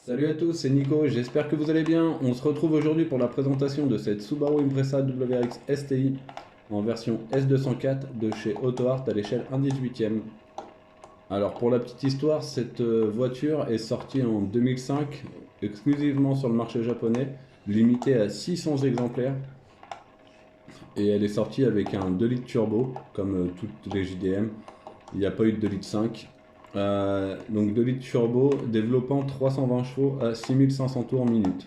Salut à tous, c'est Nico, j'espère que vous allez bien. On se retrouve aujourd'hui pour la présentation de cette Subaru Impreza WRX STI en version S204 de chez AutoArt à l'échelle 1/18e. Alors pour la petite histoire, cette voiture est sortie en 2005 exclusivement sur le marché japonais, limitée à 600 exemplaires et elle est sortie avec un 2 litres turbo comme toutes les JDM. Il n'y a pas eu de 2 litres 5. Donc 2 litres turbo développant 320 chevaux à 6500 tours minute.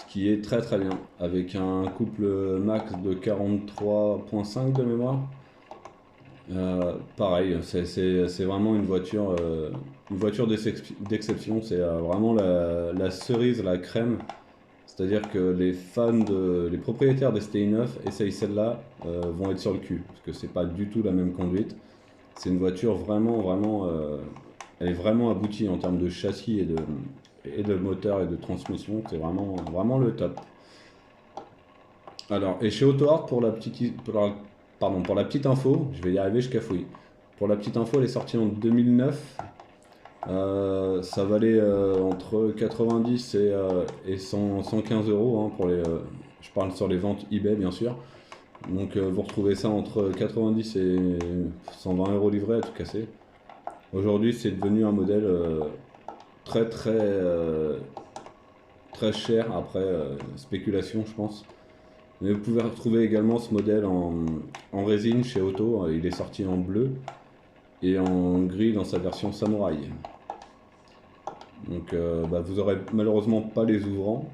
Ce qui est très très bien. Avec un couple max de 43,5 de mémoire. Pareil, c'est vraiment une voiture d'exception. C'est vraiment la cerise, la crème. C'est-à-dire que les propriétaires des STI9 essayent celle-là, vont être sur le cul. Parce que c'est pas du tout la même conduite. C'est une voiture elle est vraiment aboutie en termes de châssis et de moteur et de transmission. C'est vraiment le top. Alors, et chez AutoArt, pour la petite info, je vais y arriver, je cafouille. Pour la petite info, elle est sortie en 2009. Ça valait entre 90 et 115 euros hein, je parle sur les ventes eBay bien sûr. Donc vous retrouvez ça entre 90 et 120 euros livré à tout casser. Aujourd'hui, c'est devenu un modèle très très cher après spéculation, je pense. Mais vous pouvez retrouver également ce modèle en résine chez Auto. Il est sorti en bleu et en gris dans sa version samouraï. Donc vous aurez malheureusement pas les ouvrants,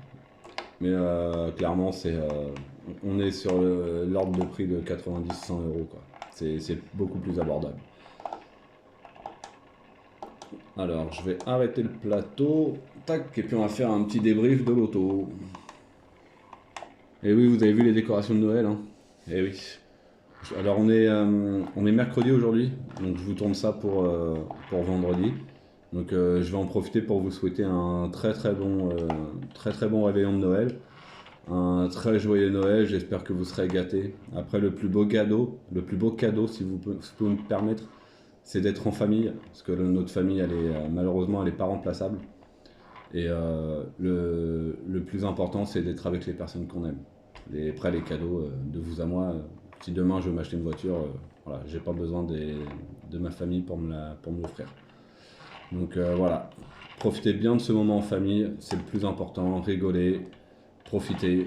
mais clairement on est sur l'ordre de prix de 90-100 euros quoi. C'est beaucoup plus abordable. Alors je vais arrêter le plateau, tac, et puis on va faire un petit débrief de l'auto. Et oui, vous avez vu les décorations de Noël, hein. Et oui. Alors on est mercredi aujourd'hui, donc je vous tourne ça pour vendredi. Donc je vais en profiter pour vous souhaiter un très très bon réveillon de Noël, un très joyeux Noël. J'espère que vous serez gâtés. Après le plus beau cadeau si vous pouvez me permettre, c'est d'être en famille, parce que notre famille malheureusement elle est pas remplaçable. Et le plus important c'est d'être avec les personnes qu'on aime. Après les cadeaux de vous à moi. Si demain je veux m'acheter une voiture, voilà, j'ai pas besoin de ma famille pour me l'offrir. Donc voilà, profitez bien de ce moment en famille, c'est le plus important, rigolez, profitez.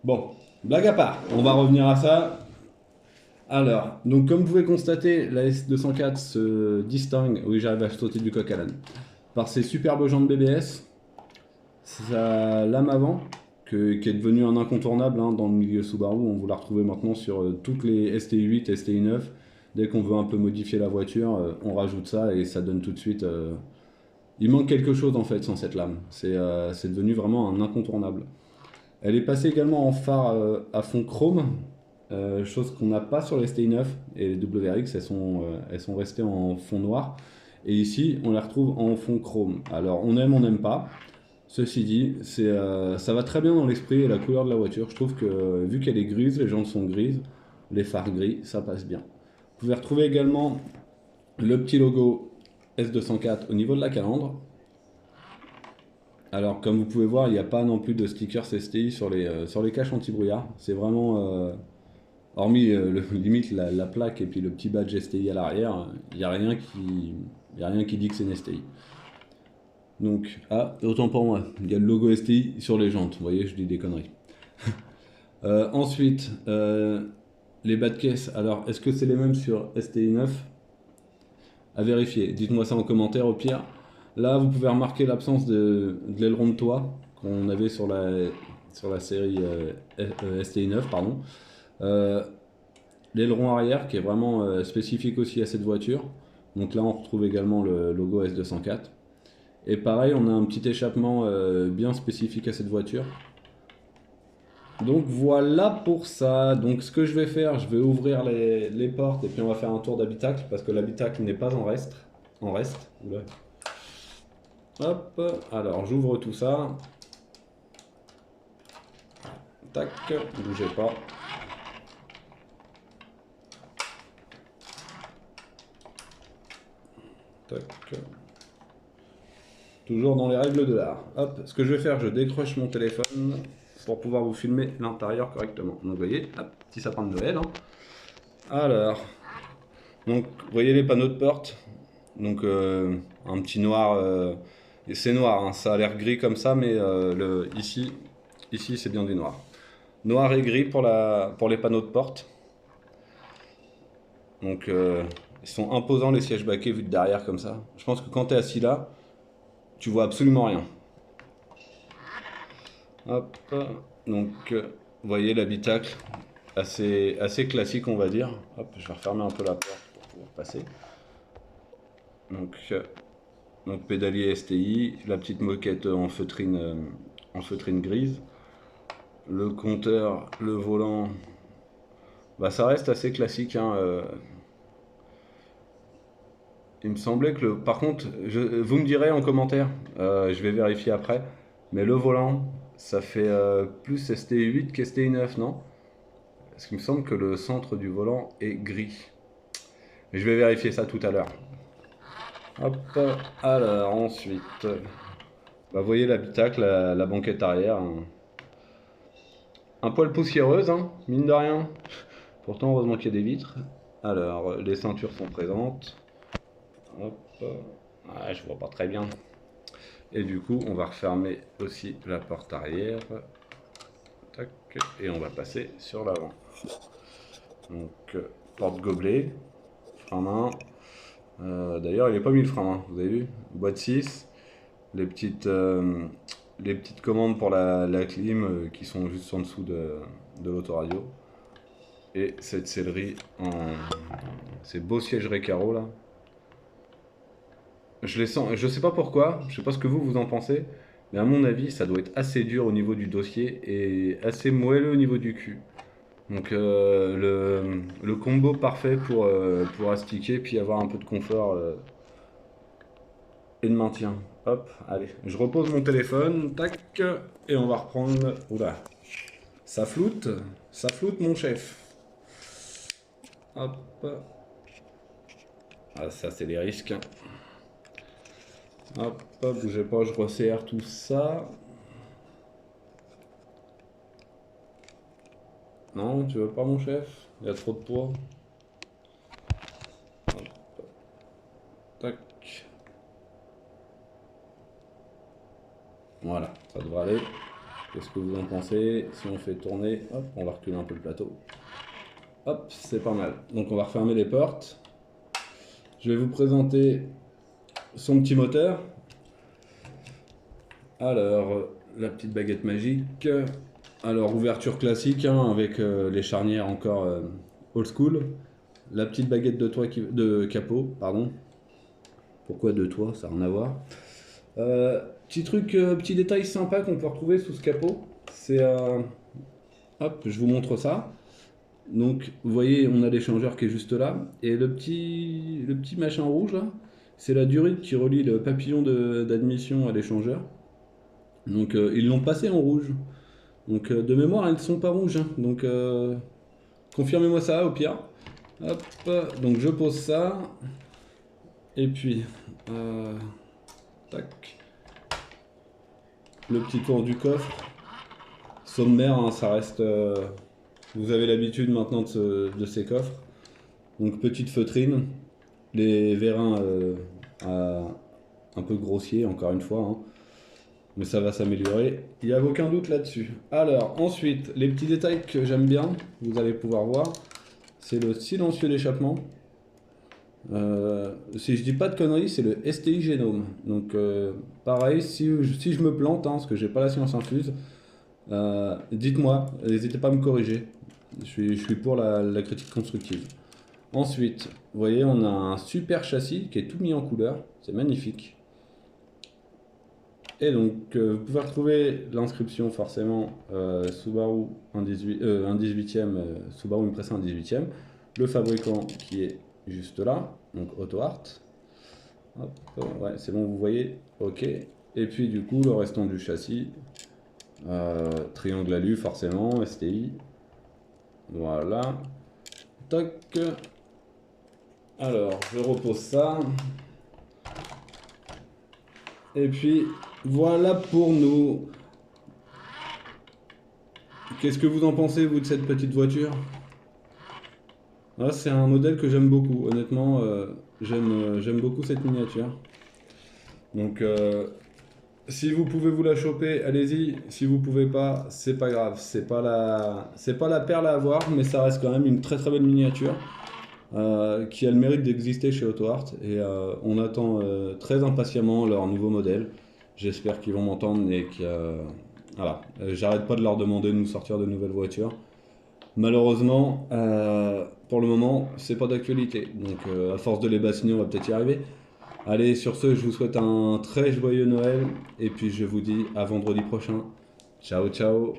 Bon, blague à part, on va revenir à ça. Alors, donc comme vous pouvez constater, la S204 se distingue, oui j'arrive à sauter du coq à l'âne, par ses superbes jantes BBS, sa lame avant, qui est devenue un incontournable hein, dans le milieu Subaru. On vous la retrouve maintenant sur toutes les STI8, STI9. Dès qu'on veut un peu modifier la voiture, on rajoute ça et ça donne tout de suite. Il manque quelque chose en fait sans cette lame. C'est devenu vraiment un incontournable. Elle est passée également en phare à fond chrome, chose qu'on n'a pas sur les STI9 et les WRX. Elles sont restées en fond noir. Et ici, on les retrouve en fond chrome. Alors, on n'aime pas. Ceci dit, ça va très bien dans l'esprit et la couleur de la voiture. Je trouve que vu qu'elle est grise, les jantes sont grises, les phares gris, ça passe bien. Vous pouvez retrouver également le petit logo S204 au niveau de la calandre. Alors comme vous pouvez voir, il n'y a pas non plus de stickers STI sur les caches anti-brouillard. C'est vraiment, hormis limite la plaque et puis le petit badge STI à l'arrière, il n'y a il y a rien qui dit que c'est une STI. Donc, ah, autant pour moi, il y a le logo STI sur les jantes, vous voyez, je dis des conneries. Ensuite, les bas de caisse, alors est-ce que c'est les mêmes sur STI 9? À vérifier, dites-moi ça en commentaire au pire. Là, vous pouvez remarquer l'absence de l'aileron de toit qu'on avait sur la série STI 9, pardon. Euh, L'aileron arrière qui est vraiment spécifique aussi à cette voiture. Donc là, on retrouve également le logo S204. Et pareil, on a un petit échappement bien spécifique à cette voiture. Donc voilà pour ça. Donc ce que je vais faire, je vais ouvrir les portes et puis on va faire un tour d'habitacle parce que l'habitacle n'est pas en reste. En reste. Oula. Hop. Alors j'ouvre tout ça. Tac. Bougez pas. Tac. Toujours dans les règles de l'art. Hop, ce que je vais faire, je décroche mon téléphone pour pouvoir vous filmer l'intérieur correctement. Donc vous voyez, hop, petit sapin de Noël. Hein. Alors, donc vous voyez les panneaux de porte. Donc un petit noir, et c'est noir, hein, ça a l'air gris comme ça, mais ici c'est bien du noir. Noir et gris pour les panneaux de porte. Donc ils sont imposants les sièges baquets vus de derrière comme ça. Je pense que quand tu es assis là, tu vois absolument rien. Hop, donc vous voyez l'habitacle, assez classique on va dire. Hop, je vais refermer un peu la porte pour pouvoir passer. Donc pédalier STI, la petite moquette en feutrine grise. Le compteur, le volant, bah ça reste assez classique. Hein, il me semblait que par contre, vous me direz en commentaire, je vais vérifier après, mais le volant, ça fait plus STI8 qu'STI9, non? Parce qu'il me semble que le centre du volant est gris. Mais je vais vérifier ça tout à l'heure. Hop, alors ensuite, bah, vous voyez l'habitacle, la banquette arrière, hein. Un poil poussiéreuse, hein, mine de rien. Pourtant, heureusement qu'il y a des vitres. Alors, les ceintures sont présentes. Hop, ouais, je vois pas très bien. Et du coup, on va refermer aussi la porte arrière. Tac, et on va passer sur l'avant. Donc, porte gobelet, frein main. D'ailleurs, il n'est pas mis le frein main, vous avez vu? Boîte 6, les petites commandes pour la clim qui sont juste en dessous de l'autoradio. Et cette sellerie en ces beaux sièges Recaro là. Je les sens, je sais pas pourquoi, je sais pas ce que vous en pensez, mais à mon avis, ça doit être assez dur au niveau du dossier et assez moelleux au niveau du cul. Donc le combo parfait pour astiquer puis avoir un peu de confort et de maintien. Hop, allez, je repose mon téléphone, tac, et on va reprendre. Oula, ça floute mon chef. Hop. Ah, ça c'est les risques. Hein. Hop, bougez pas, je resserre tout ça. Non, tu veux pas mon chef? Il y a trop de poids. Hop. Tac. Voilà, ça devrait aller. Qu'est-ce que vous en pensez? Si on fait tourner, hop, on va reculer un peu le plateau. Hop, c'est pas mal. Donc on va refermer les portes. Je vais vous présenter son petit moteur. Alors, la petite baguette magique. Alors, ouverture classique, hein, avec les charnières encore old school. La petite baguette de capot, pardon. Pourquoi de toit? Ça n'a rien à voir. Petit truc, petit détail sympa qu'on peut retrouver sous ce capot. C'est... hop, je vous montre ça. Donc, vous voyez, on a l'échangeur qui est juste là. Et le petit machin rouge, là, c'est la durite qui relie le papillon d'admission à l'échangeur. Donc, ils l'ont passé en rouge. Donc, de mémoire, elles ne sont pas rouges. Hein. Donc, confirmez-moi ça au pire. Hop, donc je pose ça. Et puis, tac. Le petit tour du coffre. Sommaire, hein, ça reste... vous avez l'habitude maintenant de ces coffres. Donc petite feutrine, les vérins un peu grossiers encore une fois, hein. Mais ça va s'améliorer, il n'y a aucun doute là-dessus. Alors ensuite, les petits détails que j'aime bien, vous allez pouvoir voir, c'est le silencieux d'échappement. Si je dis pas de conneries, c'est le STI Genome. Donc pareil, si je me plante, hein, parce que j'ai pas la science infuse, dites-moi, n'hésitez pas à me corriger. Je suis pour la critique constructive. Ensuite, vous voyez, on a un super châssis qui est tout mis en couleur. C'est magnifique. Et donc, vous pouvez retrouver l'inscription forcément Subaru 18e, Subaru Impreza 18e. Le fabricant qui est juste là, donc Auto Art. Hop, ouais, c'est bon, vous voyez. Ok. Et puis, du coup, le restant du châssis. Triangle alu, forcément, STI. Voilà. Toc. Alors, je repose ça. Et puis voilà pour nous. Qu'est-ce que vous en pensez, vous, de cette petite voiture? Ah, c'est un modèle que j'aime beaucoup. Honnêtement, j'aime beaucoup cette miniature. Donc, si vous pouvez vous la choper, allez-y. Si vous pouvez pas, c'est pas grave. C'est pas la perle à avoir, mais ça reste quand même une très très belle miniature qui a le mérite d'exister chez Auto Art. Et on attend très impatiemment leur nouveau modèle. J'espère qu'ils vont m'entendre et que voilà. J'arrête pas de leur demander de nous sortir de nouvelles voitures. Malheureusement, pour le moment, c'est pas d'actualité. Donc, à force de les bassiner, on va peut-être y arriver. Allez, sur ce, je vous souhaite un très joyeux Noël. Et puis, je vous dis à vendredi prochain. Ciao, ciao.